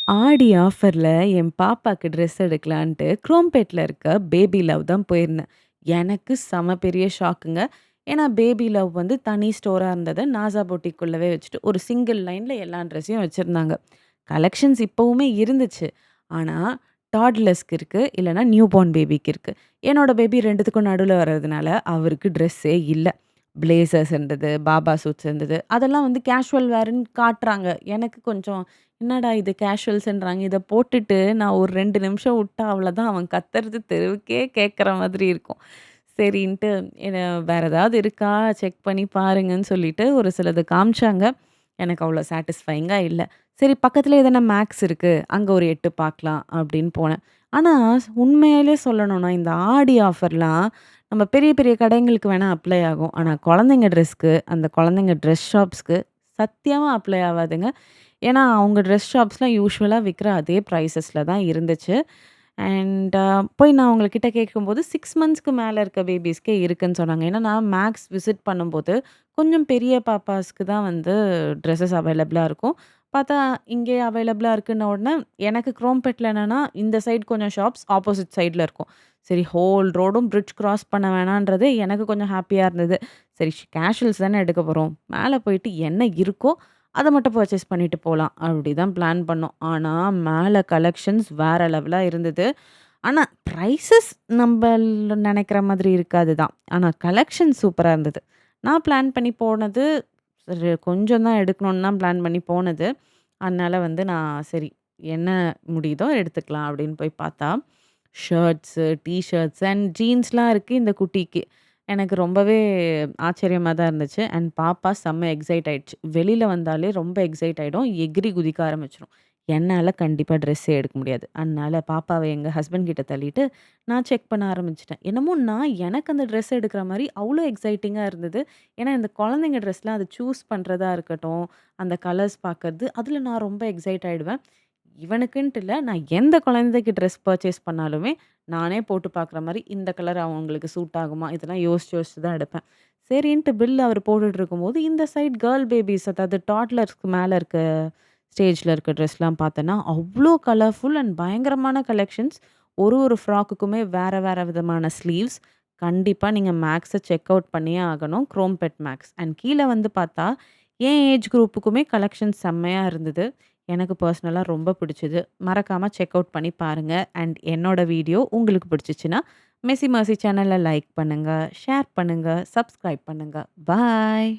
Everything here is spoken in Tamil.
ஆடி ஆஃபர்ல என் பாப்பாக்கு ட்ரெஸ் எடுக்கலான்ட்டு குரோம்பேட்ல இருக்க பேபி லவ் தான் போயிருந்தேன். எனக்கு செம பெரிய ஷாக்குங்க. ஏன்னா பேபி லவ் வந்து தனி ஸ்டோரா இருந்தத நாசா பொட்டிக்குள்ளவே வச்சுட்டு ஒரு சிங்கிள் லைன்ல எல்லா ட்ரெஸ்ஸையும் வச்சிருந்தாங்க. கலெக்ஷன்ஸ் இப்பவுமே இருந்துச்சு. ஆனா டாட்லர்ஸ்க்கு இருக்கு. இல்லன்னா நியூ பார்ன் பேபிக்கு இருக்கு. என்னோட பேபி 2த்துக்கும் நடுவுல வர்றதுனால அவருக்கு ட்ரெஸ்ஸே இல்ல. பிளேசர்ஸ் இருந்தது, பாபா சூட்ஸ் இருந்தது. அதெல்லாம் வந்து கேஷுவல் வேர்ன்னு காட்டுறாங்க. எனக்கு கொஞ்சம் என்னடா இது கேஷுவல்ஸ்ன்றாங்க. இத போட்டுட்டு நான் ஒரு 2 நிமிஷம் உட்டா அவ்வளோதான். அவன் கத்துறது தெருவுக்கே கேட்குற மாதிரி இருக்கும். சரின்ட்டு என்ன வேற ஏதாவது இருக்கா செக் பண்ணி பாருங்கன்னு சொல்லிட்டு ஒரு சிலது காமிச்சாங்க. எனக்கு அவ்வளோ சாட்டிஸ்ஃபையிங்கா இல்ல. சரி பக்கத்தில எதனா மேக்ஸ் இருக்கு. அங்க ஒரு 8 பார்க்கலாம் அப்படின்னு போனேன். ஆனா உண்மையாலே சொல்லணும்னா இந்த ஆடி ஆஃபர்லாம் நம்ம பெரிய பெரிய கடைங்களுக்கு வேணா அப்ளை ஆகும். ஆனா குழந்தைங்க ட்ரெஸ்க்கு, அந்த குழந்தைங்க ட்ரெஸ் ஷாப்ஸ்க்கு சத்தியமா அப்ளை ஆவாதுங்க. ஏன்னா, அவங்க ட்ரெஸ் ஷாப்ஸ்லாம் யூசுவலா விக்கிற அதே பிரைஸஸ்ல தான் இருந்துச்சு. அண்ட் போய் நான் அவங்க கிட்ட கேட்கும்போது 6 மந்த்ஸ்க்கு மேல இருக்க பேபீஸ்க்கே இருக்குன்னு சொன்னாங்க. ஏன்னா, நான் மேக்ஸ் விசிட் பண்ணும்போது, கொஞ்சம் பெரிய பாப்பாஸ்க்கு தான் வந்து ட்ரெஸ்ஸஸ் அவைலபிளா இருக்கும். பார்த்தா இங்கே அவைலபிளா இருக்குன்ன உடனே, எனக்கு குரோம்பேட்ல என்னன்னா, இந்த சைடு கொஞ்சம் ஷாப்ஸ், ஆப்போசிட் சைட்ல இருக்கும். சரி ஹோல் ரோடும் பிரிட்ஜ் கிராஸ் பண்ண வேணான்றது எனக்கு கொஞ்சம் ஹேப்பியா இருந்தது. சரி கேஷுவல்ஸ் தானே எடுக்க போறோம். மேல போயிட்டு என்ன இருக்கோ அத மட்டும் பர்ச்சேஸ் பண்ணிட்டு போலாம். அப்படிதான் பிளான் பண்ணோம். ஆனா, மேல கலெக்ஷன்ஸ் வேற லெவலா இருந்தது. ஆனா, பிரைஸஸ் நம்பல் நெனைக்கிற மாதிரி இருக்காது தான். ஆனா, கலெக்ஷன் சூப்பரா இருந்தது. நான் பிளான் பண்ணி போனது கொஞ்சம் தான் எடுக்கணும்னு தான் பிளான் பண்ணி போனது. அதனால வந்து நான் சரி என்ன முடியுதோ எடுத்துக்கலாம் அப்படின்னு போய் பார்த்தா, ஷர்ட்ஸு, டீ ஷர்ட்ஸ் அண்ட் ஜீன்ஸ்லாம் இருக்கு இந்த குட்டிக்கு. எனக்கு ரொம்பவே ஆச்சரியமா தான் இருந்துச்சு. அண்ட் பாப்பா செம்ம எக்ஸைட் ஆயிடுச்சு. வெளில வந்தாலே ரொம்ப எக்ஸைட் ஆயிடும். எகிறி குதிக்க ஆரம்பிச்சுரும். என்னால கண்டிப்பா ட்ரெஸ்ஸே எடுக்க முடியாது. அதனால பாப்பாவ எங்க ஹஸ்பண்ட் கிட்ட தள்ளிட்டு, நான் செக் பண்ண ஆரம்பிச்சுட்டேன். என்னமோ நான் எனக்கு அந்த ட்ரெஸ் எடுக்கிற மாரி அவ்ளோ எக்ஸைட்டிங்கா இருந்தது. ஏன்னா, இந்த குழந்தைங்க ட்ரெஸ்லாம் அத சூஸ் பண்றதா இருக்கட்டும், அந்த கலர்ஸ் பார்க்கறது, அதில நான் ரொம்ப எக்ஸைட் ஆயிடுவேன். இவனுக்குன்ட்டு இல்ல, நான் எந்த குழந்தைக்கு ட்ரெஸ் பர்ச்சேஸ் பண்ணாலுமே, நானே போட்டு பார்க்குற மாரி, இந்த கலர் அவங்களுக்கு சூட் ஆகுமா? இதெல்லாம் யோசிச்சு யோசிச்சு தான் எடுப்பேன். சரின்ட்டு பில் அவர் போட்டுட்டு இருக்கும்போது, இந்த சைட் கேர்ள் பேபீஸ் அதாவது டாட்லர்ஸ்க்கு மேல இருக்க ஸ்டேஜ்ல இருக்க ட்ரெஸ்லாம் பார்த்தேன்னா, அவ்ளோ கலர்ஃபுல் அண்ட் பயங்கரமான கலெக்ஷன்ஸ். ஒரு ஃப்ராக்குக்குமே வேற வேற விதமான ஸ்லீவ்ஸ். கண்டிப்பா நீங்க மேக்ஸ செக் அவுட் பண்ணியே ஆகணும். குரோம்பெட் மேக்ஸ். அண்ட் கீழ வந்து பார்த்தா, என் ஏஜ் குரூப்புக்குமே கலெக்ஷன்ஸ் செம்மையா இருந்தது. எனக்கு பர்சனலா ரொம்ப பிடிச்சது. மறக்காம செக் அவுட் பண்ணி பாருங்க. அண்ட் என்னோட வீடியோ உங்களுக்கு பிடிச்சுச்சுன்னா, மெஸ்ஸி மர்சி சேனல லைக் பண்ணுங்க, ஷேர் பண்ணுங்க, சப்ஸ்கிரைப் பண்ணுங்க. பாய்.